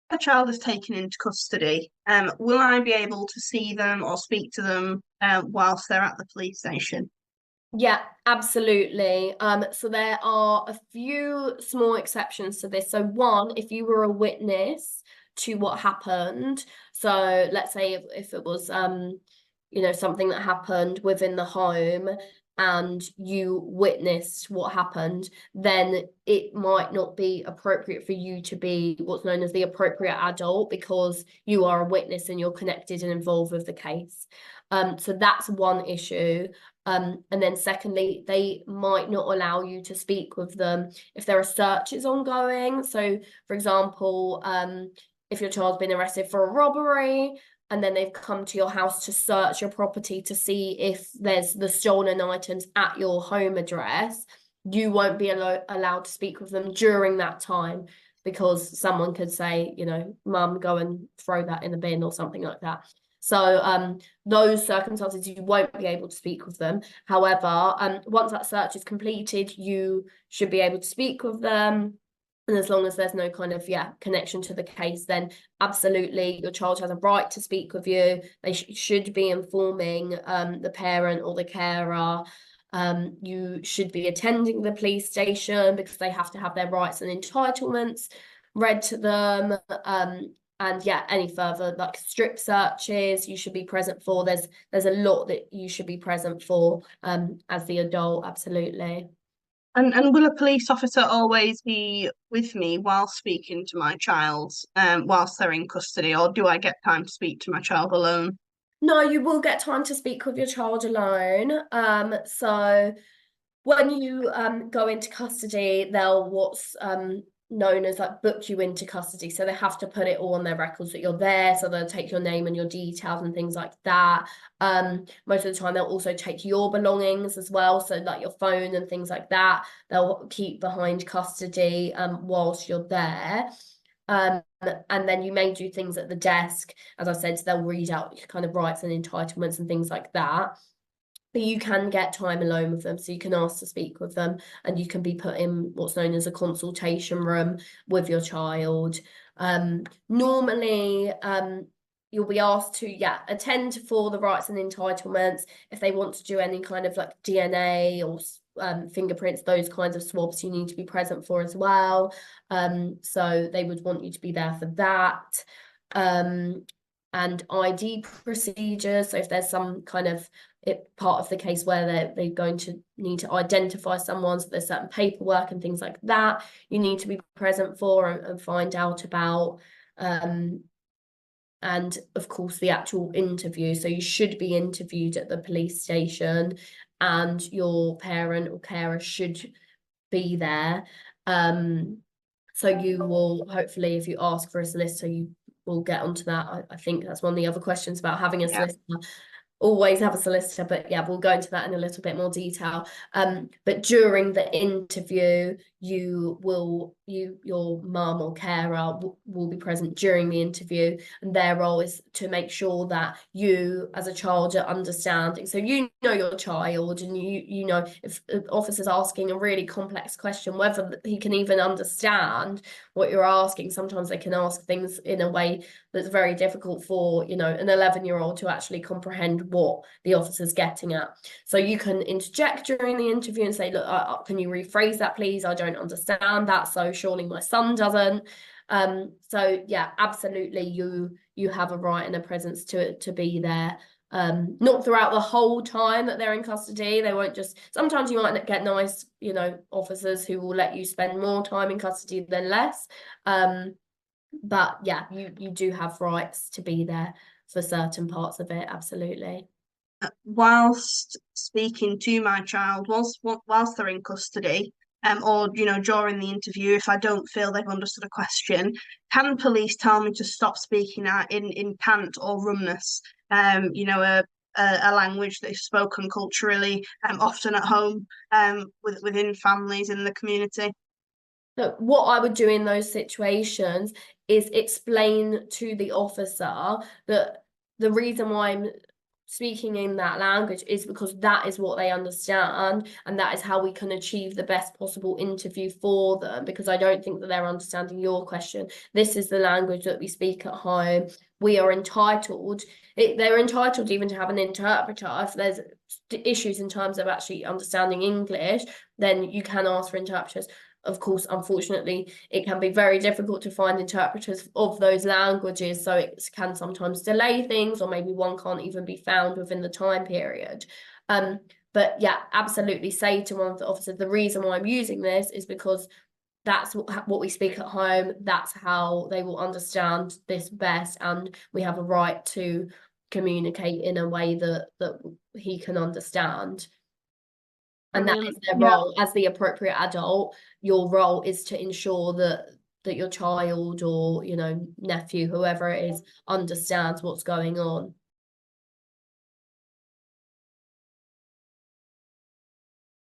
a child is taken into custody, will I be able to see them or speak to them whilst they're at the police station? Yeah, absolutely. So there are a few small exceptions to this. So one, if you were a witness to what happened, so let's say if it was something that happened within the home and you witnessed what happened, then it might not be appropriate for you to be what's known as the appropriate adult because you are a witness and you're connected and involved with the case. So that's one issue. And then secondly, they might not allow you to speak with them if there are searches ongoing. So, for example, if your child's been arrested for a robbery and then they've come to your house to search your property to see if there's the stolen items at your home address, you won't be allowed to speak with them during that time because someone could say, Mum, go and throw that in the bin or something like that. So those circumstances, you won't be able to speak with them. However, once that search is completed, you should be able to speak with them. And as long as there's no kind of, connection to the case, then absolutely your child has a right to speak with you. They should be informing the parent or the carer. You should be attending the police station because they have to have their rights and entitlements read to them. And any further like strip searches you should be present for. There's a lot that you should be present for as the adult, absolutely. And will a police officer always be with me while speaking to my child, whilst they're in custody, or do I get time to speak to my child alone? No, you will get time to speak with your child alone. So when you go into custody, they'll what's known as like book you into custody. So they have to put it all on their records that you're there. So they'll take your name and your details and things like that. Most of the time they'll also take your belongings as well. So like your phone and things like that, they'll keep behind custody whilst you're there. And then you may do things at the desk. As I said, they'll read out kind of rights and entitlements and things like that. But you can get time alone with them, so you can ask to speak with them and you can be put in what's known as a consultation room with your child. Normally, you'll be asked to, attend for the rights and entitlements. If they want to do any kind of like DNA or fingerprints, those kinds of swabs, you need to be present for as well. So they would want you to be there for that. And ID procedures. So if there's some kind of part of the case where they're going to need to identify someone, so there's certain paperwork and things like that you need to be present for and find out about. And of course the actual interview. So you should be interviewed at the police station and your parent or carer should be there. So you will hopefully, if you ask for a solicitor, you will get onto that. I think that's one of the other questions about having a solicitor. Always have a solicitor, but we'll go into that in a little bit more detail. But during the interview, your mum or carer will be present during the interview, and their role is to make sure that you as a child are understanding. So you know your child, and you know if the officer's asking a really complex question, whether he can even understand what you're asking. Sometimes they can ask things in a way that's very difficult for an 11-year-old to actually comprehend what the officer's getting at. So you can interject during the interview and say, look, can you rephrase that please? I don't understand that, so surely my son doesn't. So absolutely, you have a right and a presence to be there. Not throughout the whole time that they're in custody. They won't just, sometimes you might get nice officers who will let you spend more time in custody than less. But you do have rights to be there for certain parts of it, absolutely. Whilst speaking to my child, whilst they're in custody, or during the interview, if I don't feel they've understood a question, can police tell me to stop speaking in cant or rumness? A language that is spoken culturally, often at home, within families in the community. So what I would do in those situations is explain to the officer that the reason why I'm speaking in that language is because that is what they understand, and that is how we can achieve the best possible interview for them, because I don't think that they're understanding your question. This is the language that we speak at home. We are entitled, they're entitled even to have an interpreter. If there's issues in terms of actually understanding English, then you can ask for interpreters. Of course, unfortunately, it can be very difficult to find interpreters of those languages, so it can sometimes delay things, or maybe one can't even be found within the time period. But yeah, absolutely say to one of the officers, the reason why I'm using this is because that's what we speak at home. That's how they will understand this best, and we have a right to communicate in a way that he can understand. And that is their role as the appropriate adult. Your role is to ensure that your child, or nephew, whoever it is, understands what's going on.